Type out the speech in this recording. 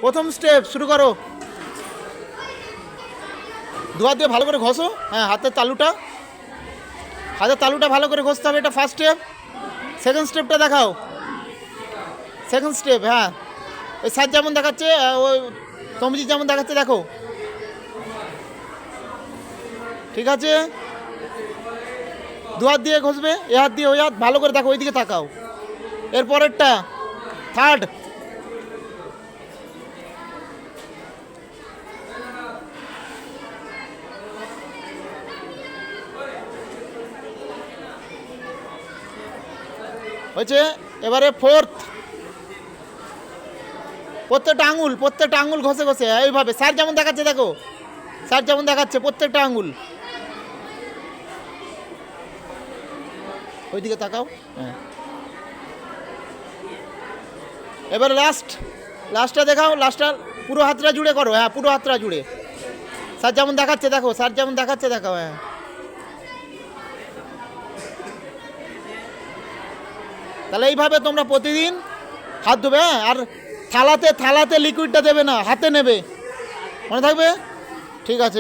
প্রথম স্টেপ শুরু করো। দু হাত দিয়ে ভালো করে ঘষো। হ্যাঁ, হাতের তালুটা ভালো করে ঘষতে হবে, এটা ফার্স্ট স্টেপ। সেকেন্ড স্টেপটা দেখাও। সেকেন্ড স্টেপ, হ্যাঁ, ওই স্যার যেমন দেখাচ্ছে, ওই তমজি যেমন দেখাচ্ছে দেখো। ঠিক আছে, দু হাত দিয়ে ঘষবে, এ হাত দিয়ে ওই হাত, ভালো করে দেখো, ওইদিকে তাকাও। এরপরেরটা থার্ড। হয়েছে, এবারে ফোর্থ। প্রত্যেকটা আঙুল ঘষে ঘষে এইভাবে, স্যার যেমন দেখাচ্ছে দেখো, স্যার যেমন দেখাচ্ছে প্রত্যেকটা আঙুল। ওইদিকে তাকাও। হ্যাঁ, এবারে লাস্টটা দেখাও। লাস্টটা পুরো হাতটা জুড়ে করো। হ্যাঁ, পুরো হাতটা জুড়ে স্যার যেমন দেখাচ্ছে দেখো, স্যার যেমন দেখাচ্ছে দেখাও। হ্যাঁ, তাহলে এইভাবে তোমরা প্রতিদিন হাত ধোবে। হ্যাঁ, আর থালাতে লিকুইডটা দেবে না, হাতে নেবে, মনে থাকবে। ঠিক আছে।